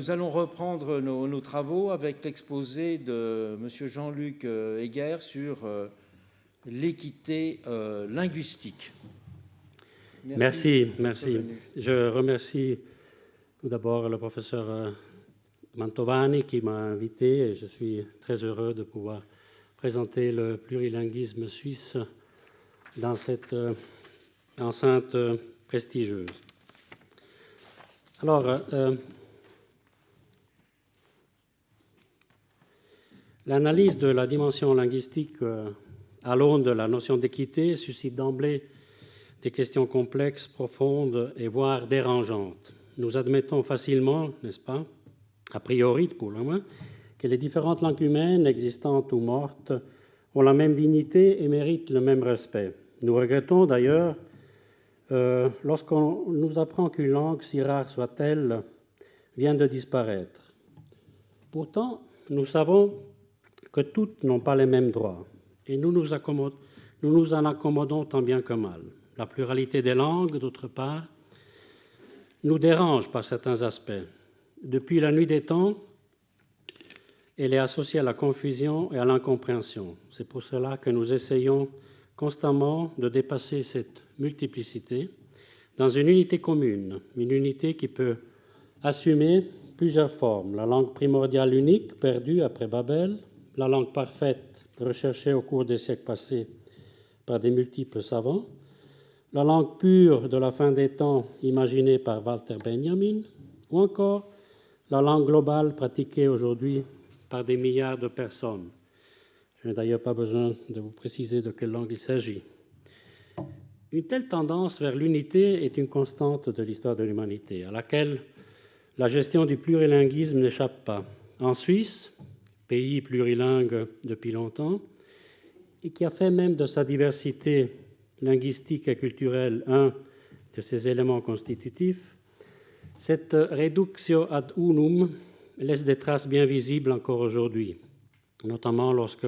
Nous allons reprendre nos travaux avec l'exposé de M. Jean-Luc Heger sur l'équité linguistique. Merci. Je remercie tout d'abord le professeur Mantovani qui m'a invité et je suis très heureux de pouvoir présenter le plurilinguisme suisse dans cette enceinte prestigieuse. Alors, l'analyse de la dimension linguistique à l'aune de la notion d'équité suscite d'emblée des questions complexes, profondes et voire dérangeantes. Nous admettons facilement, n'est-ce pas, a priori pour le moins, que les différentes langues humaines, existantes ou mortes, ont la même dignité et méritent le même respect. Nous regrettons d'ailleurs, lorsqu'on nous apprend qu'une langue, si rare soit-elle, vient de disparaître. Pourtant, nous savons que toutes n'ont pas les mêmes droits, et nous nous en accommodons tant bien que mal. La pluralité des langues, d'autre part, nous dérange par certains aspects. Depuis la nuit des temps, elle est associée à la confusion et à l'incompréhension. C'est pour cela que nous essayons constamment de dépasser cette multiplicité dans une unité commune, une unité qui peut assumer plusieurs formes. La langue primordiale unique, perdue après Babel, la langue parfaite, recherchée au cours des siècles passés par des multiples savants, la langue pure de la fin des temps, imaginée par Walter Benjamin, ou encore la langue globale pratiquée aujourd'hui par des milliards de personnes. Je n'ai d'ailleurs pas besoin de vous préciser de quelle langue il s'agit. Une telle tendance vers l'unité est une constante de l'histoire de l'humanité, à laquelle la gestion du plurilinguisme n'échappe pas. En Suisse, pays plurilingue depuis longtemps, et qui a fait même de sa diversité linguistique et culturelle un de ses éléments constitutifs, cette reductio ad unum laisse des traces bien visibles encore aujourd'hui, notamment lorsque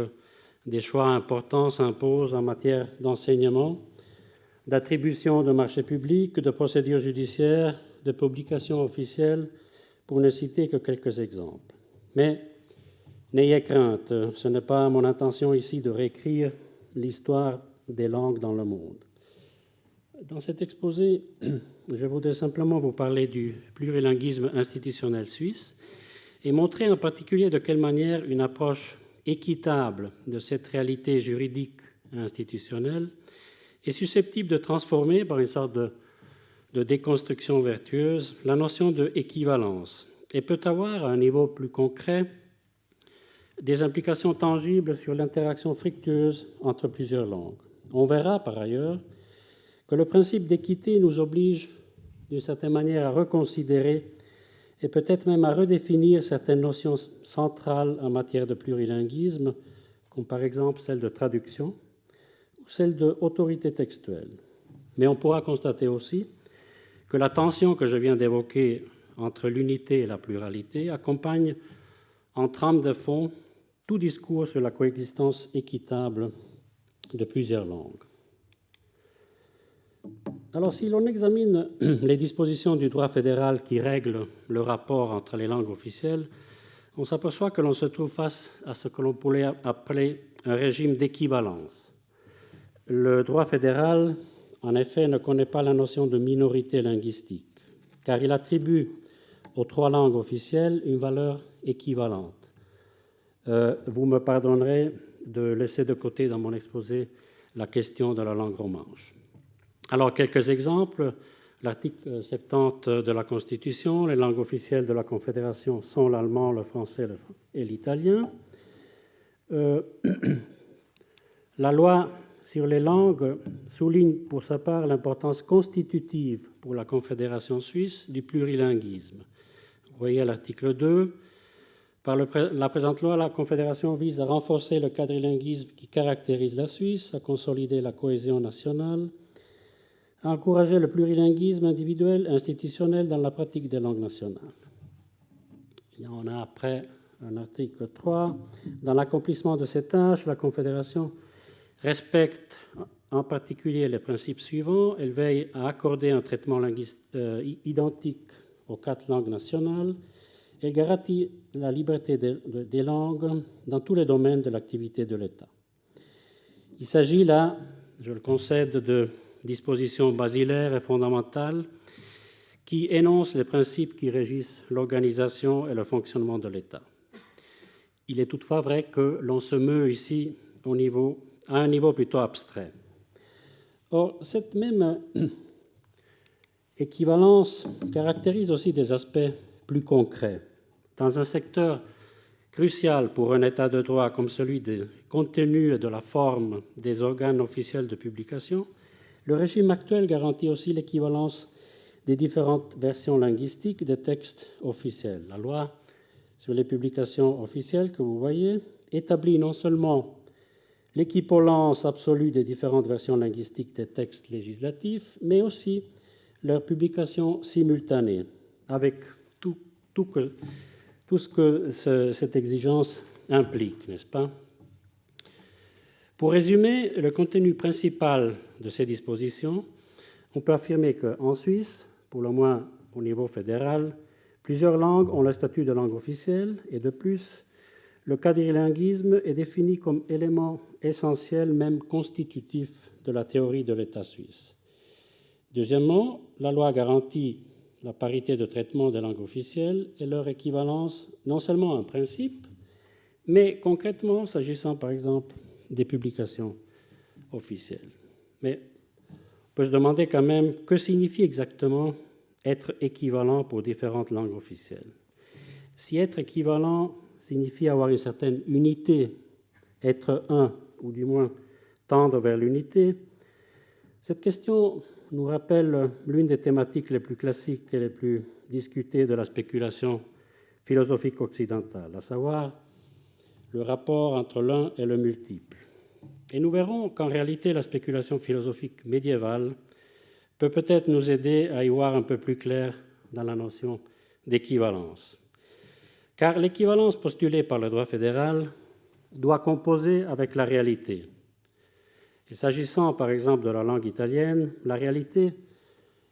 des choix importants s'imposent en matière d'enseignement, d'attribution de marchés publics, de procédures judiciaires, de publications officielles, pour ne citer que quelques exemples. Mais n'ayez crainte, ce n'est pas mon intention ici de réécrire l'histoire des langues dans le monde. Dans cet exposé, je voudrais simplement vous parler du plurilinguisme institutionnel suisse et montrer en particulier de quelle manière une approche équitable de cette réalité juridique et institutionnelle est susceptible de transformer, par une sorte de déconstruction vertueuse, la notion d'équivalence et peut avoir, à un niveau plus concret, des implications tangibles sur l'interaction fructueuse entre plusieurs langues. On verra par ailleurs que le principe d'équité nous oblige d'une certaine manière à reconsidérer et peut-être même à redéfinir certaines notions centrales en matière de plurilinguisme, comme par exemple celle de traduction ou celle d'autorité textuelle. Mais on pourra constater aussi que la tension que je viens d'évoquer entre l'unité et la pluralité accompagne en trame de fond tout discours sur la coexistence équitable de plusieurs langues. Alors, si l'on examine les dispositions du droit fédéral qui règlent le rapport entre les langues officielles, on s'aperçoit que l'on se trouve face à ce que l'on pourrait appeler un régime d'équivalence. Le droit fédéral, en effet, ne connaît pas la notion de minorité linguistique, car il attribue aux trois langues officielles une valeur équivalente. Vous me pardonnerez de laisser de côté dans mon exposé la question de la langue romanche. Alors, quelques exemples. L'article 70 de la Constitution, les langues officielles de la Confédération sont l'allemand, le français et l'italien. La loi sur les langues souligne pour sa part l'importance constitutive pour la Confédération suisse du plurilinguisme. Vous voyez à l'article 2, par la présente loi, la Confédération vise à renforcer le quadrilinguisme qui caractérise la Suisse, à consolider la cohésion nationale, à encourager le plurilinguisme individuel et institutionnel dans la pratique des langues nationales. Il y en a après un article 3. Dans l'accomplissement de ces tâches, la Confédération respecte en particulier les principes suivants. Elle veille à accorder un traitement identique aux 4 langues nationales. elle garantit la liberté des langues dans tous les domaines de l'activité de l'État. Il s'agit là, je le concède, de dispositions basilaires et fondamentales qui énoncent les principes qui régissent l'organisation et le fonctionnement de l'État. Il est toutefois vrai que l'on se meut ici à un niveau plutôt abstrait. Or, cette même équivalence caractérise aussi des aspects plus concrets. Dans un secteur crucial pour un État de droit comme celui du contenu et de la forme des organes officiels de publication, le régime actuel garantit aussi l'équivalence des différentes versions linguistiques des textes officiels. La loi sur les publications officielles que vous voyez établit non seulement l'équivalence absolue des différentes versions linguistiques des textes législatifs, mais aussi leur publication simultanée, avec tout ce que cette exigence implique, n'est-ce pas? Pour résumer le contenu principal de ces dispositions, on peut affirmer qu'en Suisse, pour le moins au niveau fédéral, plusieurs langues ont le statut de langue officielle et de plus, le quadrilinguisme est défini comme élément essentiel, même constitutif, de la théorie de l'État suisse. Deuxièmement, la loi garantit la parité de traitement des langues officielles et leur équivalence non seulement en principe, mais concrètement, s'agissant par exemple des publications officielles. Mais on peut se demander quand même que signifie exactement être équivalent pour différentes langues officielles. Si être équivalent signifie avoir une certaine unité, être un, ou du moins tendre vers l'unité, cette question nous rappelle l'une des thématiques les plus classiques et les plus discutées de la spéculation philosophique occidentale, à savoir le rapport entre l'un et le multiple. Et nous verrons qu'en réalité, la spéculation philosophique médiévale peut peut-être nous aider à y voir un peu plus clair dans la notion d'équivalence. Car l'équivalence postulée par le droit fédéral doit composer avec la réalité. Et s'agissant par exemple de la langue italienne, la réalité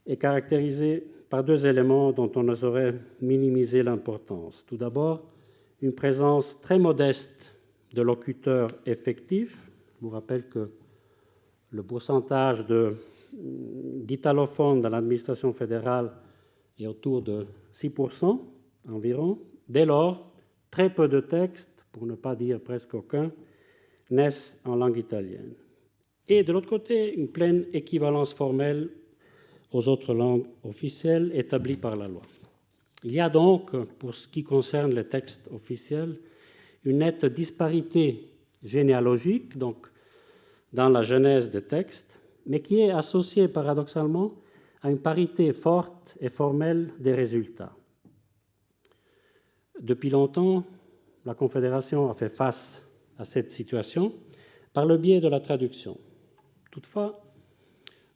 est caractérisée par deux éléments dont on ne saurait minimiser l'importance. Tout d'abord, une présence très modeste de locuteurs effectifs. Je vous rappelle que le pourcentage d'italophones dans l'administration fédérale est autour de 6% environ. Dès lors, très peu de textes, pour ne pas dire presque aucun, naissent en langue italienne. Et de l'autre côté, une pleine équivalence formelle aux autres langues officielles établies par la loi. Il y a donc, pour ce qui concerne les textes officiels, une nette disparité généalogique, donc dans la genèse des textes, mais qui est associée paradoxalement à une parité forte et formelle des résultats. Depuis longtemps, la Confédération a fait face à cette situation par le biais de la traduction. Toutefois,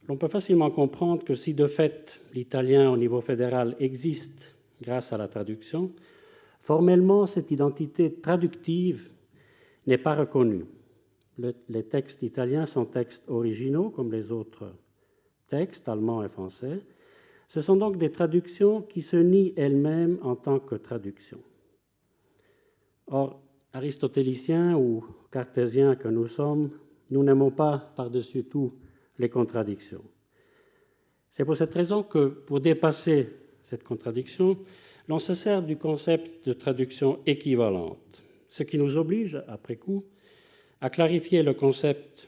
l'on peut facilement comprendre que si de fait l'italien au niveau fédéral existe grâce à la traduction, formellement cette identité traductive n'est pas reconnue. Les textes italiens sont textes originaux comme les autres textes, allemands et français. Ce sont donc des traductions qui se nient elles-mêmes en tant que traductions. Or, aristotéliciens ou cartésiens que nous sommes, nous n'aimons pas par-dessus tout les contradictions. C'est pour cette raison que, pour dépasser cette contradiction, l'on se sert du concept de traduction équivalente, ce qui nous oblige, après coup, à clarifier le concept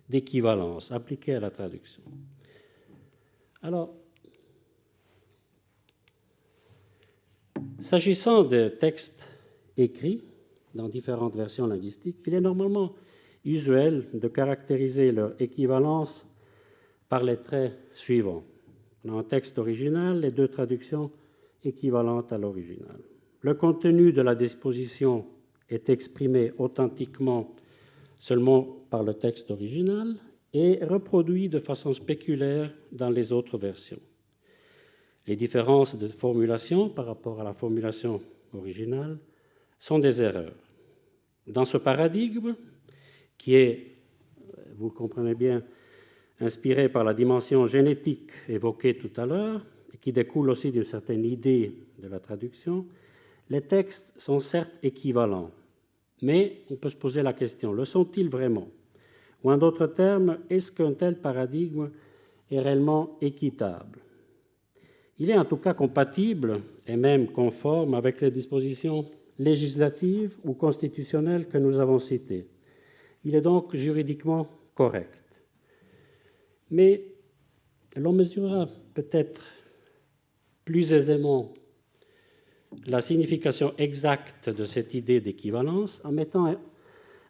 d'équivalence appliqué à la traduction. Alors, s'agissant des textes écrits dans différentes versions linguistiques, il est normalement usuel de caractériser leur équivalence par les traits suivants. Dans un texte original, les deux traductions équivalentes à l'original. Le contenu de la disposition est exprimé authentiquement seulement par le texte original et reproduit de façon spéculaire dans les autres versions. Les différences de formulation par rapport à la formulation originale sont des erreurs. Dans ce paradigme, qui est, vous le comprenez bien, inspiré par la dimension génétique évoquée tout à l'heure, et qui découle aussi d'une certaine idée de la traduction, Les textes sont certes équivalents, mais on peut se poser la question, le sont-ils vraiment? Ou en d'autres termes, est-ce qu'un tel paradigme est réellement équitable? Il est en tout cas compatible et même conforme avec les dispositions législatives ou constitutionnelles que nous avons citées. Il est donc juridiquement correct. Mais l'on mesurera peut-être plus aisément la signification exacte de cette idée d'équivalence en mettant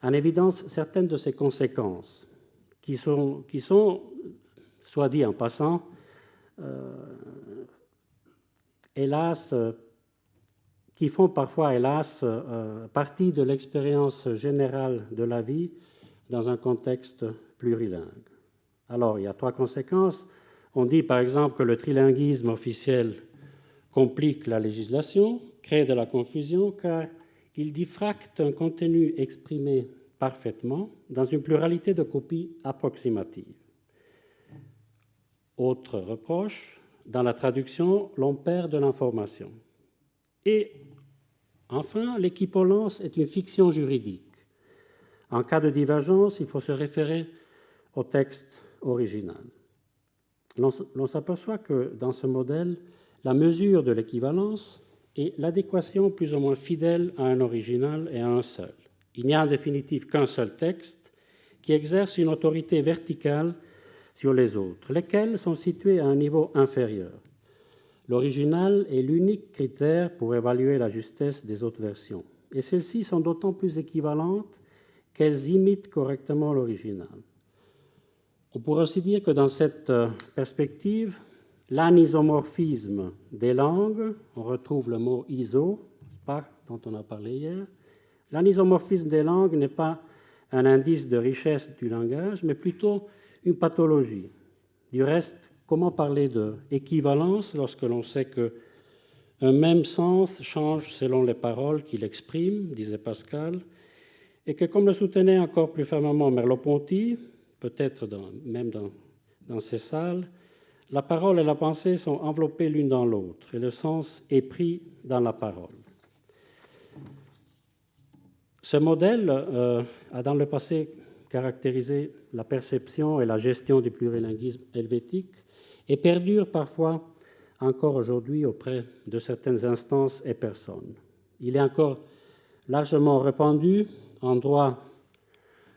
en évidence certaines de ses conséquences, qui sont soit dit en passant, hélas, qui font parfois, hélas, partie de l'expérience générale de la vie dans un contexte plurilingue. Alors, il y a 3 conséquences. On dit par exemple que le trilinguisme officiel complique la législation, crée de la confusion, car il diffracte un contenu exprimé parfaitement dans une pluralité de copies approximatives. Autre reproche, dans la traduction, l'on perd de l'information. Et enfin, l'équivalence est une fiction juridique. En cas de divergence, il faut se référer au texte original. L'on s'aperçoit que dans ce modèle, la mesure de l'équivalence est l'adéquation plus ou moins fidèle à un original et à un seul. Il n'y a en définitive qu'un seul texte qui exerce une autorité verticale sur les autres, lesquels sont situés à un niveau inférieur. L'original est l'unique critère pour évaluer la justesse des autres versions. Et celles-ci sont d'autant plus équivalentes qu'elles imitent correctement l'original. On pourrait aussi dire que dans cette perspective, l'anisomorphisme des langues, on retrouve le mot iso, dont on a parlé hier, l'anisomorphisme des langues n'est pas un indice de richesse du langage, mais plutôt une pathologie. Du reste, comment parler d'équivalence lorsque l'on sait qu'un même sens change selon les paroles qu'il exprime, disait Pascal, et que, comme le soutenait encore plus fermement Merleau-Ponty, peut-être même dans ces salles, la parole et la pensée sont enveloppées l'une dans l'autre, et le sens est pris dans la parole. Ce modèle a dans le passé caractérisé la perception et la gestion du plurilinguisme helvétique et perdure parfois encore aujourd'hui auprès de certaines instances et personnes. Il est encore largement répandu en droit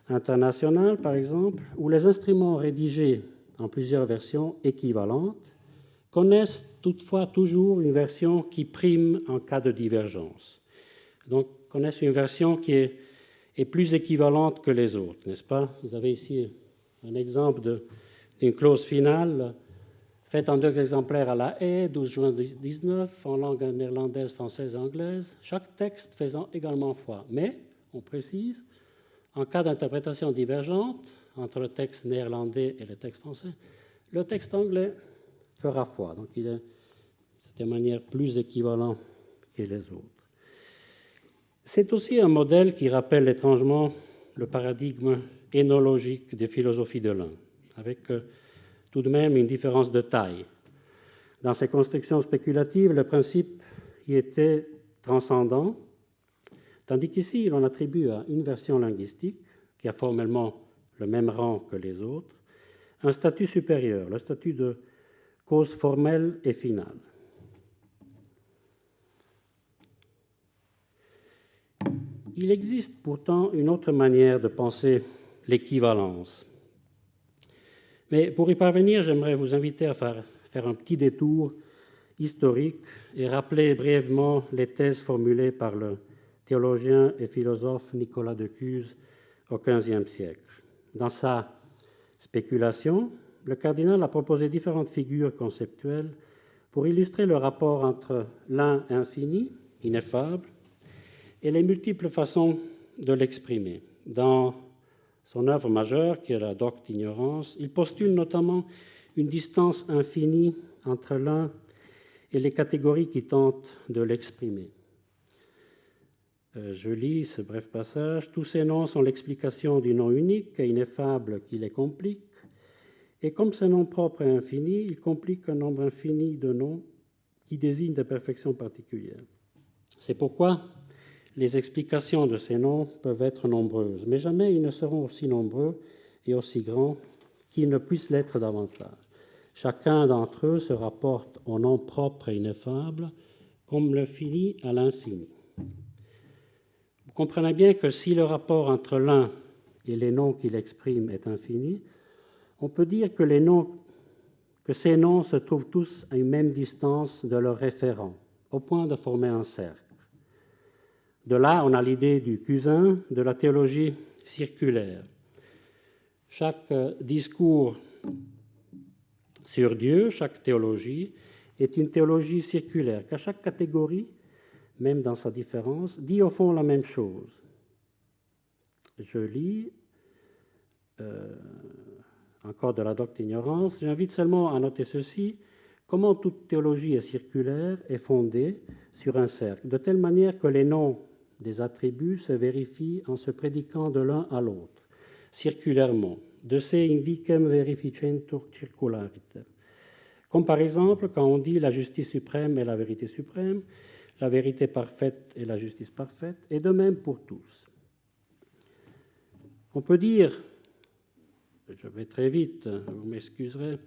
international, par exemple, où les instruments rédigés en plusieurs versions équivalentes connaissent toutefois toujours une version qui prime en cas de divergence. Donc, connaissent une version qui est plus équivalente que les autres, n'est-ce pas? Vous avez ici un exemple d'une clause finale faite en 2 exemplaires à La Haye, 12 juin 2019, en langue néerlandaise, française et anglaise, chaque texte faisant également foi. Mais, on précise, en cas d'interprétation divergente entre le texte néerlandais et le texte français, le texte anglais fera foi. Donc, il est de manière plus équivalent que les autres. C'est aussi un modèle qui rappelle étrangement le paradigme énologique des philosophies de l'un, avec tout de même une différence de taille. Dans ces constructions spéculatives, le principe y était transcendant, tandis qu'ici, l'on attribue à une version linguistique, qui a formellement le même rang que les autres, un statut supérieur, le statut de cause formelle et finale. Il existe pourtant une autre manière de penser l'équivalence. Mais pour y parvenir, j'aimerais vous inviter à faire un petit détour historique et rappeler brièvement les thèses formulées par le théologien et philosophe Nicolas de Cuse au XVe siècle. Dans sa spéculation, le cardinal a proposé différentes figures conceptuelles pour illustrer le rapport entre l'un infini, ineffable, et les multiples façons de l'exprimer. Dans son œuvre majeure, qui est la Docte Ignorance, il postule notamment une distance infinie entre l'un et les catégories qui tentent de l'exprimer. Je lis ce bref passage. « Tous ces noms sont l'explication du nom unique et ineffable qui les complique, et comme ce nom propre et infini, il complique un nombre infini de noms qui désignent des perfections particulières. C'est pourquoi les explications de ces noms peuvent être nombreuses, mais jamais ils ne seront aussi nombreux et aussi grands qu'ils ne puissent l'être davantage. Chacun d'entre eux se rapporte au nom propre et ineffable, comme le fini à l'infini. Vous comprenez bien que si le rapport entre l'un et les noms qu'il exprime est infini, on peut dire que ces noms se trouvent tous à une même distance de leur référent, au point de former un cercle. De là, on a l'idée du cousin de la théologie circulaire. Chaque discours sur Dieu, chaque théologie, est une théologie circulaire, car chaque catégorie, même dans sa différence, dit au fond la même chose. Je lis encore de la doctrine d'ignorance. J'invite seulement à noter ceci: comment toute théologie est circulaire est fondée sur un cercle, de telle manière que les noms des attributs se vérifient en se prédiquant de l'un à l'autre, circulairement. De se invicem verificentur circulariter. Comme par exemple quand on dit la justice suprême et la vérité suprême, la vérité parfaite et la justice parfaite, et de même pour tous. On peut dire, je vais très vite, vous m'excuserez,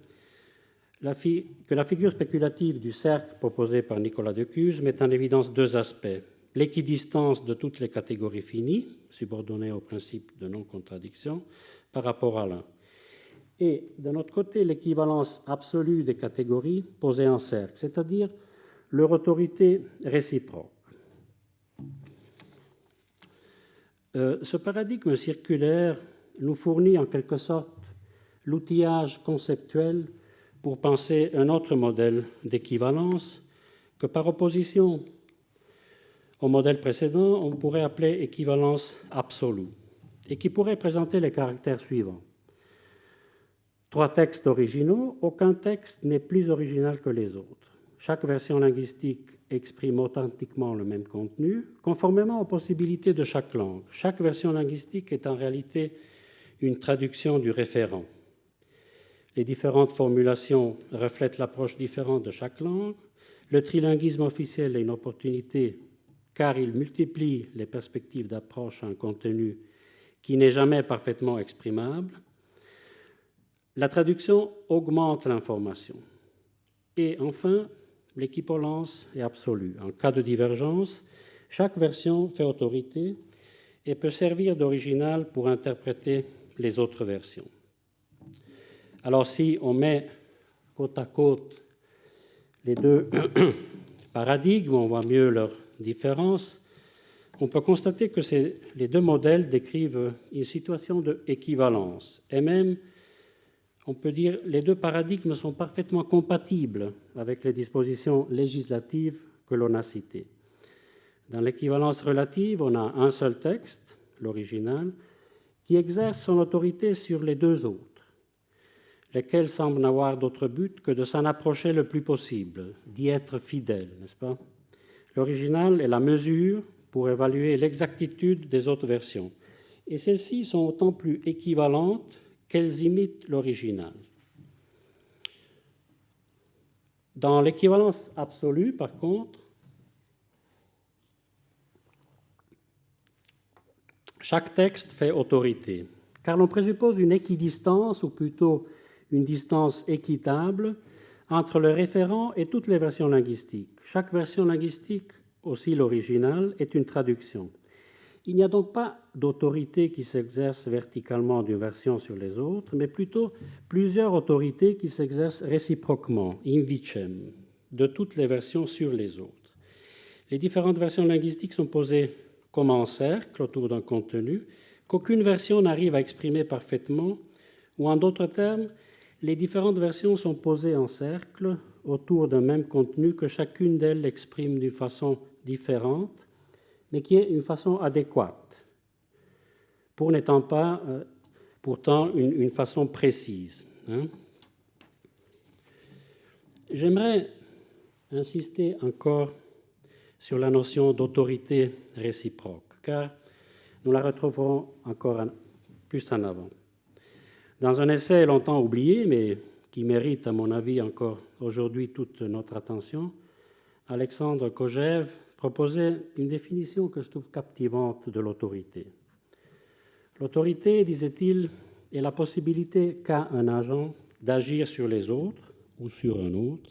que la figure spéculative du cercle proposée par Nicolas de Cuse met en évidence deux aspects: l'équidistance de toutes les catégories finies, subordonnées au principe de non-contradiction, par rapport à l'un, et d'un autre côté l'équivalence absolue des catégories posées en cercle, c'est-à-dire leur autorité réciproque. Ce paradigme circulaire nous fournit en quelque sorte l'outillage conceptuel pour penser un autre modèle d'équivalence que, par opposition au modèle précédent, on pourrait appeler équivalence absolue, et qui pourrait présenter les caractères suivants. 3 textes originaux, aucun texte n'est plus original que les autres. Chaque version linguistique exprime authentiquement le même contenu, conformément aux possibilités de chaque langue. Chaque version linguistique est en réalité une traduction du référent. Les différentes formulations reflètent l'approche différente de chaque langue. Le trilinguisme officiel est une opportunité car il multiplie les perspectives d'approche à un contenu qui n'est jamais parfaitement exprimable. La traduction augmente l'information. Et enfin, l'équivalence est absolue. En cas de divergence, chaque version fait autorité et peut servir d'original pour interpréter les autres versions. Alors si on met côte à côte les deux paradigmes, on voit mieux leurs différences. On peut constater que les deux modèles décrivent une situation d'équivalence. Et même, on peut dire, les deux paradigmes sont parfaitement compatibles avec les dispositions législatives que l'on a citées. Dans l'équivalence relative, on a un seul texte, l'original, qui exerce son autorité sur les deux autres, lesquels semblent n'avoir d'autre but que de s'en approcher le plus possible, d'y être fidèles, n'est-ce pas? L'original est la mesure pour évaluer l'exactitude des autres versions, et celles-ci sont autant plus équivalentes qu'elles imitent l'original. Dans l'équivalence absolue, par contre, chaque texte fait autorité, car l'on présuppose une équidistance, ou plutôt une distance équitable, entre le référent et toutes les versions linguistiques. Chaque version linguistique, aussi l'original, est une traduction. Il n'y a donc pas d'autorité qui s'exerce verticalement d'une version sur les autres, mais plutôt plusieurs autorités qui s'exercent réciproquement, in vicem, de toutes les versions sur les autres. Les différentes versions linguistiques sont posées comme en cercle autour d'un contenu qu'aucune version n'arrive à exprimer parfaitement, ou en d'autres termes, les différentes versions sont posées en cercle autour d'un même contenu que chacune d'elles exprime d'une façon différente, mais qui est une façon adéquate, pour n'étant pas pourtant une façon précise. J'aimerais insister encore sur la notion d'autorité réciproque, car nous la retrouverons encore plus en avant. Dans un essai longtemps oublié, mais qui mérite, à mon avis, encore aujourd'hui toute notre attention, Alexandre Kojève proposait une définition que je trouve captivante de l'autorité. L'autorité, disait-il, est la possibilité qu'a un agent d'agir sur les autres ou sur un autre,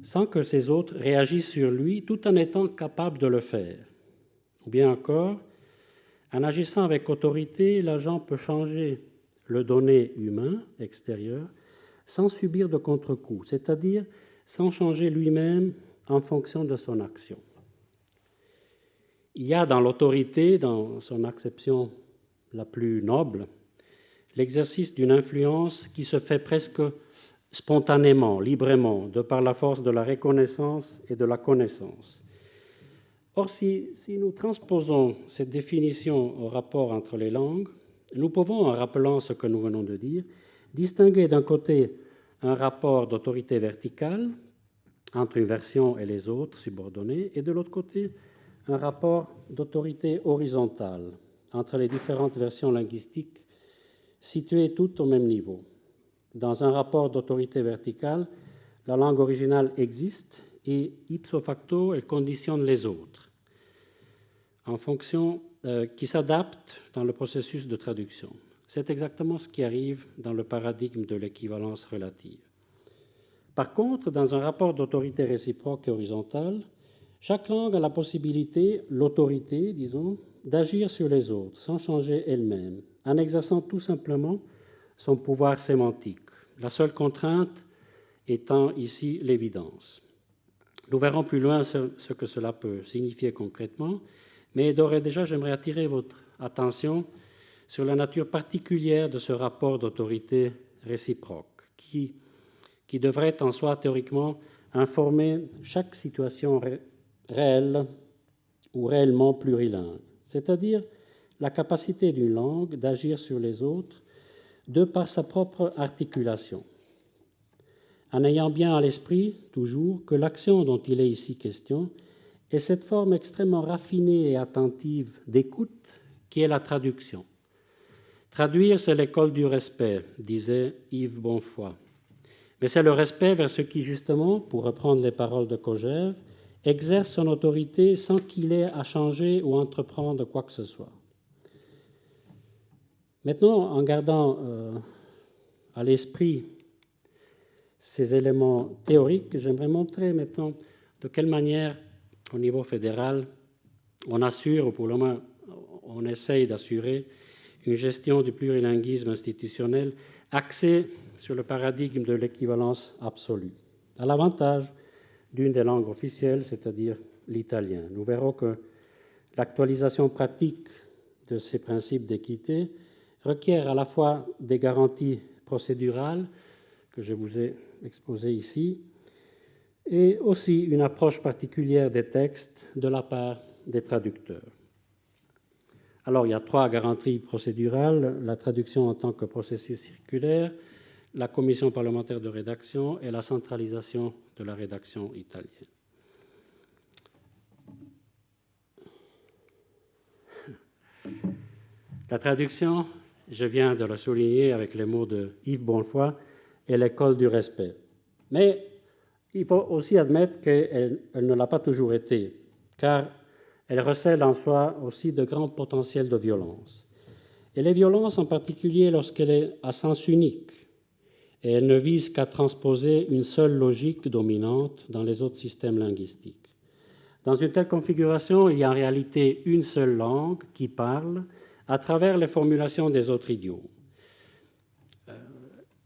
sans que ces autres réagissent sur lui, tout en étant capables de le faire. Ou bien encore, en agissant avec autorité, l'agent peut changer le donné humain extérieur sans subir de contre-coup, c'est-à-dire sans changer lui-même en fonction de son action. Il y a dans l'autorité, dans son acception la plus noble, l'exercice d'une influence qui se fait presque spontanément, librement, de par la force de la reconnaissance et de la connaissance. Or, si nous transposons cette définition au rapport entre les langues, nous pouvons, en rappelant ce que nous venons de dire, distinguer d'un côté un rapport d'autorité verticale entre une version et les autres subordonnées, et de l'autre côté un rapport d'autorité horizontale entre les différentes versions linguistiques situées toutes au même niveau. Dans un rapport d'autorité verticale, la langue originale existe et ipso facto, elle conditionne les autres en fonction qui s'adaptent dans le processus de traduction. C'est exactement ce qui arrive dans le paradigme de l'équivalence relative. Par contre, dans un rapport d'autorité réciproque et horizontale, chaque langue a la possibilité, l'autorité, disons, d'agir sur les autres sans changer elle-même, en exerçant tout simplement son pouvoir sémantique. La seule contrainte étant ici l'évidence. Nous verrons plus loin ce que cela peut signifier concrètement, mais d'ores et déjà, j'aimerais attirer votre attention sur la nature particulière de ce rapport d'autorité réciproque, qui devrait en soi théoriquement informer chaque situation réelle ou réellement plurilingue, c'est-à-dire la capacité d'une langue d'agir sur les autres de par sa propre articulation, en ayant bien à l'esprit toujours que l'action dont il est ici question est cette forme extrêmement raffinée et attentive d'écoute qui est la traduction. Traduire, c'est l'école du respect, disait Yves Bonfoy. Mais c'est le respect vers ce qui, justement, pour reprendre les paroles de Kojève, exerce son autorité sans qu'il ait à changer ou entreprendre quoi que ce soit. Maintenant, en gardant à l'esprit ces éléments théoriques, j'aimerais montrer maintenant de quelle manière, au niveau fédéral, on assure, ou pour le moins on essaye d'assurer, une gestion du plurilinguisme institutionnel axée sur le paradigme de l'équivalence absolue, à l'avantage d'une des langues officielles, c'est-à-dire l'italien. Nous verrons que l'actualisation pratique de ces principes d'équité requiert à la fois des garanties procédurales, que je vous ai exposées ici, et aussi une approche particulière des textes de la part des traducteurs. Alors, il y a 3 garanties procédurales: la traduction en tant que processus circulaire, la commission parlementaire de rédaction et la centralisation de la rédaction italienne. La traduction, je viens de le souligner avec les mots de Yves Bonfoy, est l'école du respect. Mais il faut aussi admettre qu'elle ne l'a pas toujours été, car elle recèle en soi aussi de grands potentiels de violence. Et les violences en particulier lorsqu'elle est à sens unique, et elle ne vise qu'à transposer une seule logique dominante dans les autres systèmes linguistiques. Dans une telle configuration, il y a en réalité une seule langue qui parle à travers les formulations des autres idiomes.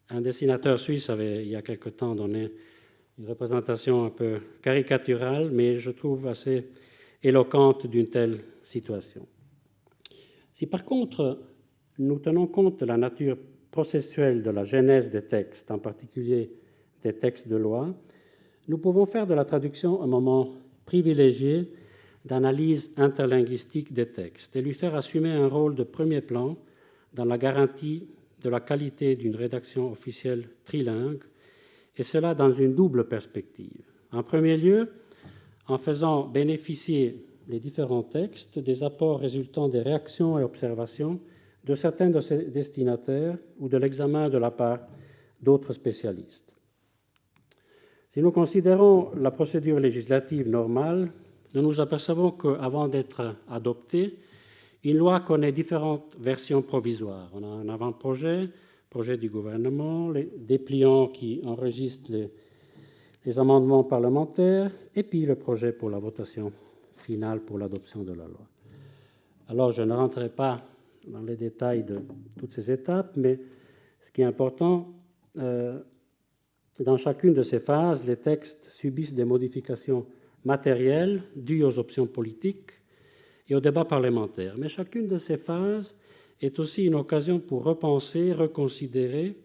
Un dessinateur suisse avait, il y a quelque temps, donné une représentation un peu caricaturale, mais je trouve assez éloquente d'une telle situation. Si par contre, nous tenons compte de la nature processuelle de la genèse des textes, en particulier des textes de loi, nous pouvons faire de la traduction un moment privilégié d'analyse interlinguistique des textes et lui faire assumer un rôle de premier plan dans la garantie de la qualité d'une rédaction officielle trilingue, et cela dans une double perspective. En premier lieu, en faisant bénéficier les différents textes des apports résultant des réactions et observations de certains de ses destinataires ou de l'examen de la part d'autres spécialistes. Si nous considérons la procédure législative normale, nous nous apercevons qu'avant d'être adoptée, une loi connaît différentes versions provisoires. On a un avant-projet, projet du gouvernement, les dépliants qui enregistrent les amendements parlementaires, et puis le projet pour la votation finale pour l'adoption de la loi. Alors, je ne rentrerai pas dans les détails de toutes ces étapes, mais ce qui est important, dans chacune de ces phases, les textes subissent des modifications matérielles dues aux options politiques et au débat parlementaire. Mais chacune de ces phases est aussi une occasion pour repenser, reconsidérer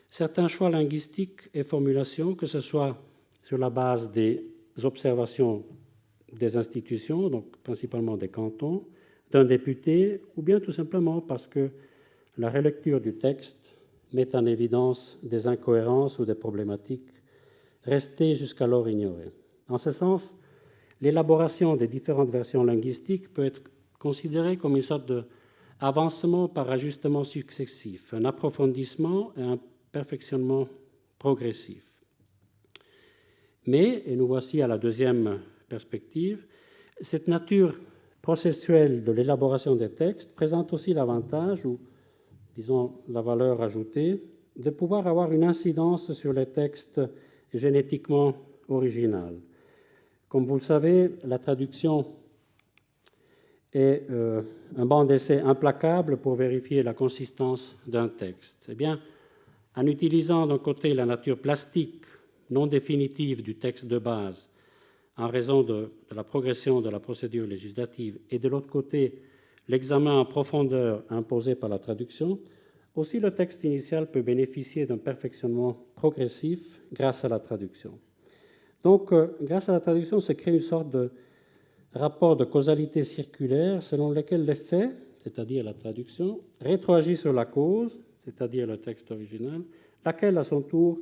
certains choix linguistiques et formulations, que ce soit sur la base des observations des institutions, donc principalement des cantons, d'un député, ou bien tout simplement parce que la relecture du texte met en évidence des incohérences ou des problématiques restées jusqu'alors ignorées. En ce sens, l'élaboration des différentes versions linguistiques peut être considérée comme une sorte d'avancement par ajustement successif, un approfondissement et un perfectionnement progressif. Mais, et nous voici à la deuxième perspective, cette nature processuelle de l'élaboration des textes présente aussi l'avantage, ou disons la valeur ajoutée, de pouvoir avoir une incidence sur les textes génétiquement originaux. Comme vous le savez, la traduction est un banc d'essai implacable pour vérifier la consistance d'un texte. Eh bien, en utilisant d'un côté la nature plastique non définitive du texte de base en raison de la progression de la procédure législative et de l'autre côté l'examen en profondeur imposé par la traduction, aussi le texte initial peut bénéficier d'un perfectionnement progressif grâce à la traduction. Donc, grâce à la traduction, se crée une sorte de rapport de causalité circulaire selon lequel l'effet, c'est-à-dire la traduction, rétroagit sur la cause, c'est-à-dire le texte original, laquelle, à son tour,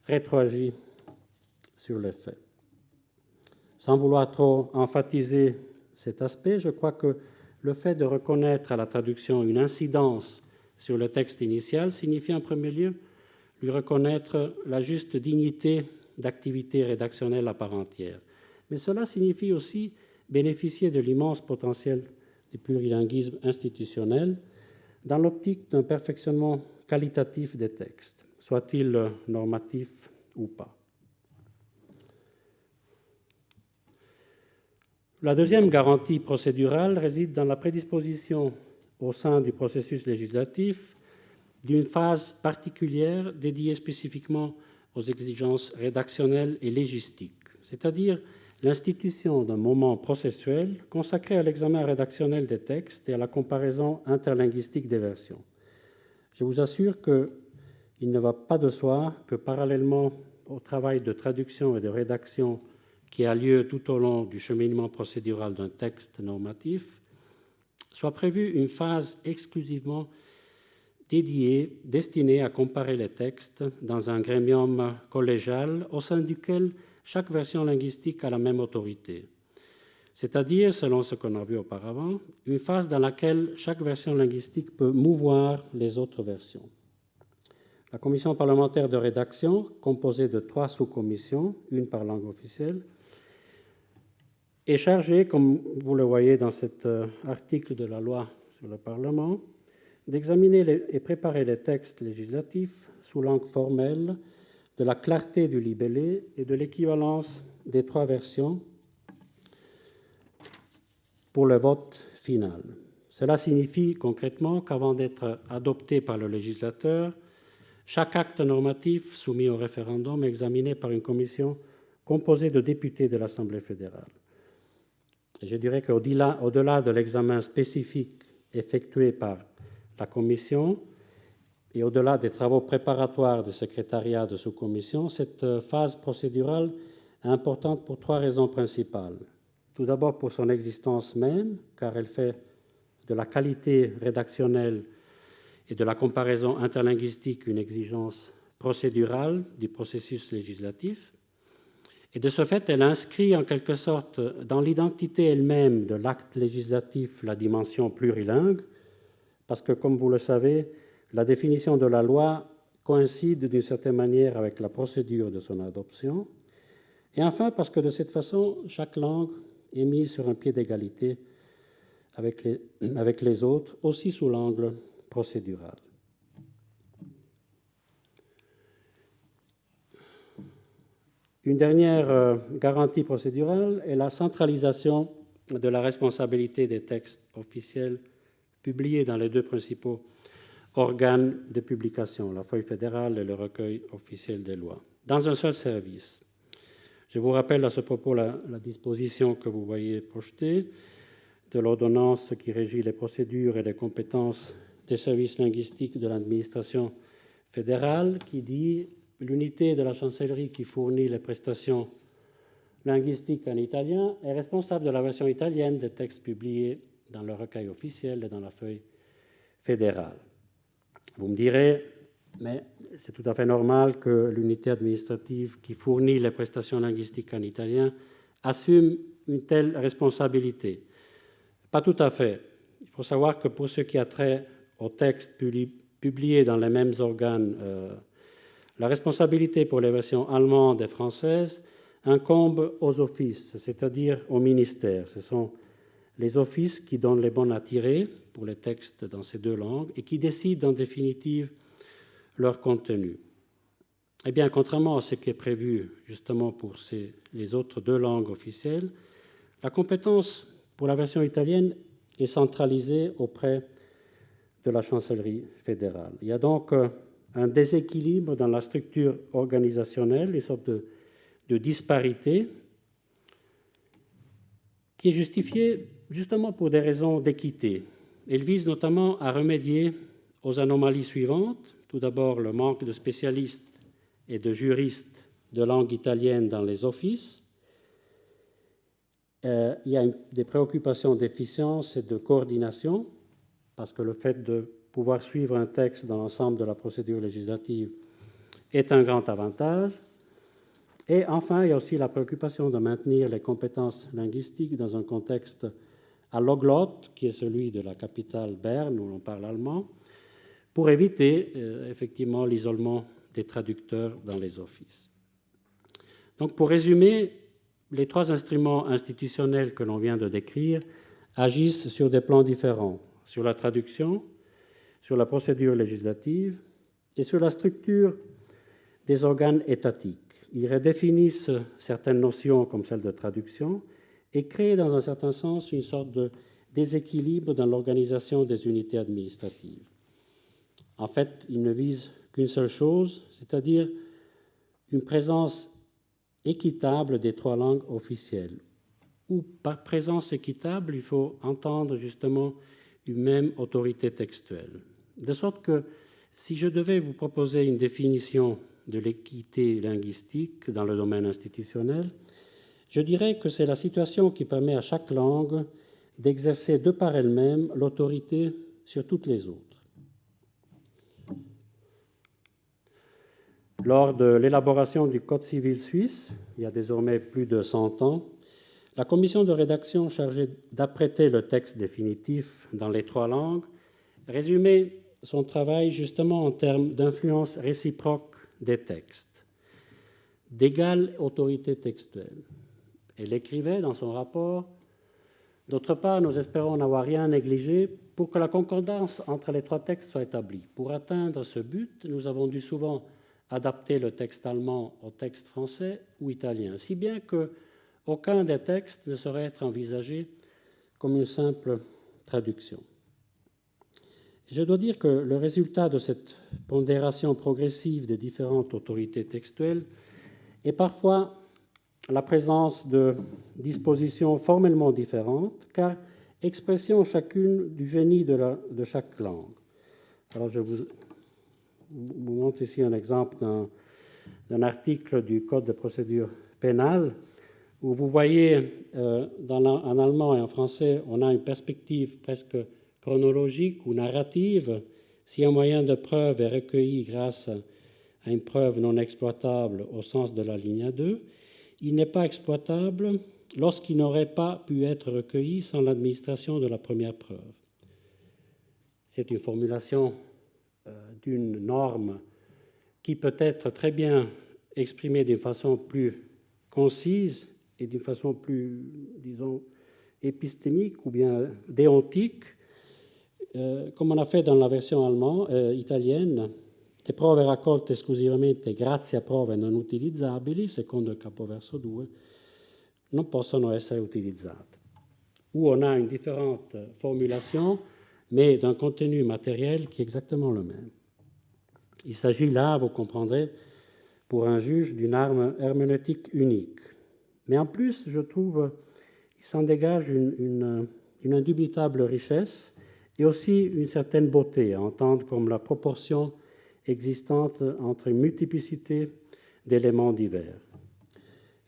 rétroagit sur l'effet. Sans vouloir trop emphatiser cet aspect, je crois que le fait de reconnaître à la traduction une incidence sur le texte initial signifie en premier lieu lui reconnaître la juste dignité d'activité rédactionnelle à part entière. Mais cela signifie aussi bénéficier de l'immense potentiel du plurilinguisme institutionnel dans l'optique d'un perfectionnement qualitatif des textes, soit-il normatif ou pas. La deuxième garantie procédurale réside dans la prédisposition au sein du processus législatif d'une phase particulière dédiée spécifiquement aux exigences rédactionnelles et légistiques, c'est-à-dire l'institution d'un moment processuel consacré à l'examen rédactionnel des textes et à la comparaison interlinguistique des versions. Je vous assure qu'il ne va pas de soi que parallèlement au travail de traduction et de rédaction qui a lieu tout au long du cheminement procédural d'un texte normatif, soit prévue une phase exclusivement dédiée, destinée à comparer les textes dans un grémium collégial au sein duquel chaque version linguistique a la même autorité. C'est-à-dire, selon ce qu'on a vu auparavant, une phase dans laquelle chaque version linguistique peut mouvoir les autres versions. La commission parlementaire de rédaction, composée de 3 sous-commissions, une par langue officielle, est chargée, comme vous le voyez dans cet article de la loi sur le Parlement, d'examiner et préparer les textes législatifs sous l'angle formel de la clarté du libellé et de l'équivalence des 3 versions pour le vote final. Cela signifie concrètement qu'avant d'être adopté par le législateur, chaque acte normatif soumis au référendum est examiné par une commission composée de députés de l'Assemblée fédérale. Et je dirais qu'au-delà de l'examen spécifique effectué par la commission et au-delà des travaux préparatoires du secrétariat de sous-commission, cette phase procédurale est importante pour 3 raisons principales. Tout d'abord pour son existence même, car elle fait de la qualité rédactionnelle et de la comparaison interlinguistique une exigence procédurale du processus législatif. Et de ce fait, elle inscrit en quelque sorte dans l'identité elle-même de l'acte législatif la dimension plurilingue, parce que, comme vous le savez, la définition de la loi coïncide d'une certaine manière avec la procédure de son adoption. Et enfin, parce que de cette façon, chaque langue est mise sur un pied d'égalité avec les autres, aussi sous l'angle procédural. Une dernière garantie procédurale est la centralisation de la responsabilité des textes officiels publiés dans les deux principaux organes de publication, la feuille fédérale et le recueil officiel des lois, dans un seul service. Je vous rappelle à ce propos la disposition que vous voyez projetée de l'ordonnance qui régit les procédures et les compétences des services linguistiques de l'administration fédérale, qui dit « L'unité de la chancellerie qui fournit les prestations linguistiques en italien est responsable de la version italienne des textes publiés dans le recueil officiel et dans la feuille fédérale. » Vous me direz, mais c'est tout à fait normal que l'unité administrative qui fournit les prestations linguistiques en italien assume une telle responsabilité. Pas tout à fait. Il faut savoir que pour ce qui a trait aux textes publiés dans les mêmes organes, la responsabilité pour les versions allemandes et françaises incombe aux offices, c'est-à-dire au ministère. Ce sont les offices qui donnent les bonnes à tirer pour les textes dans ces deux langues et qui décident en définitive leur contenu. Eh bien, contrairement à ce qui est prévu justement pour les autres deux langues officielles, la compétence pour la version italienne est centralisée auprès de la chancellerie fédérale. Il y a donc un déséquilibre dans la structure organisationnelle, une sorte de disparité qui est justifiée justement pour des raisons d'équité. Elle vise notamment à remédier aux anomalies suivantes. Tout d'abord, le manque de spécialistes et de juristes de langue italienne dans les offices. Il y a des préoccupations d'efficience et de coordination, parce que le fait de pouvoir suivre un texte dans l'ensemble de la procédure législative est un grand avantage. Et enfin, il y a aussi la préoccupation de maintenir les compétences linguistiques dans un contexte alloglotte, qui est celui de la capitale Berne, où l'on parle allemand, pour éviter effectivement l'isolement des traducteurs dans les offices. Donc, pour résumer, les trois instruments institutionnels que l'on vient de décrire agissent sur des plans différents, sur la traduction, sur la procédure législative et sur la structure des organes étatiques. Ils redéfinissent certaines notions comme celle de traduction et créent dans un certain sens une sorte de déséquilibre dans l'organisation des unités administratives. En fait, ils ne visent qu'une seule chose, c'est-à-dire une présence équitable des trois langues officielles. Ou par présence équitable, il faut entendre justement une même autorité textuelle. De sorte que si je devais vous proposer une définition de l'équité linguistique dans le domaine institutionnel, je dirais que c'est la situation qui permet à chaque langue d'exercer de par elle-même l'autorité sur toutes les autres. Lors de l'élaboration du Code civil suisse, il y a désormais plus de 100 ans, la commission de rédaction chargée d'apprêter le texte définitif dans les trois langues résumait son travail justement en termes d'influence réciproque des textes, d'égale autorité textuelle. Elle écrivait dans son rapport: « D'autre part, nous espérons n'avoir rien négligé pour que la concordance entre les trois textes soit établie. Pour atteindre ce but, nous avons dû souvent adapter le texte allemand au texte français ou italien, si bien qu'aucun des textes ne saurait être envisagé comme une simple traduction. » Je dois dire que le résultat de cette pondération progressive des différentes autorités textuelles est parfois la présence de dispositions formellement différentes, car expression chacune du génie de chaque langue. Alors je vous montre ici un exemple d'un article du Code de procédure pénale, où vous voyez en allemand et en français, on a une perspective presque chronologique ou narrative. Si un moyen de preuve est recueilli grâce à une preuve non exploitable au sens de la ligne 2, il n'est pas exploitable lorsqu'il n'aurait pas pu être recueilli sans l'administration de la première preuve. C'est une formulation d'une norme qui peut être très bien exprimée d'une façon plus concise et d'une façon plus, disons, épistémique ou bien déontique, come on a fait dans la version italienne, le prove raccolte esclusivamente grazie a prove non utilizzabili, secondo il capoverso 2, non possono essere utilizzate. Où on a une différente formulation, mais d'un contenu matériel qui est exactement le même. Il s'agit là, vous comprendrez, pour un juge d'une arme herméneutique unique. Mais en plus, je trouve qu'il s'en dégage une indubitable richesse et aussi une certaine beauté à entendre comme la proportion existante entre une multiplicité d'éléments divers.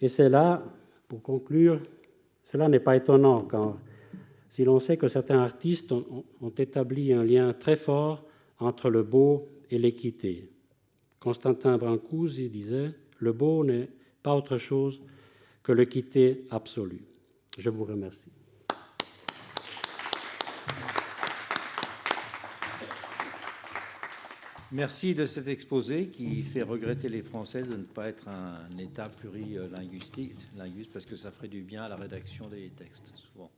Et c'est là, pour conclure, cela n'est pas étonnant, car si l'on sait que certains artistes ont établi un lien très fort entre le beau et l'équité. Constantin Brancusi disait « Le beau n'est pas autre chose que l'équité absolue ». Je vous remercie. Merci de cet exposé qui fait regretter les Français de ne pas être un État plurilinguiste, parce que ça ferait du bien à la rédaction des textes, souvent.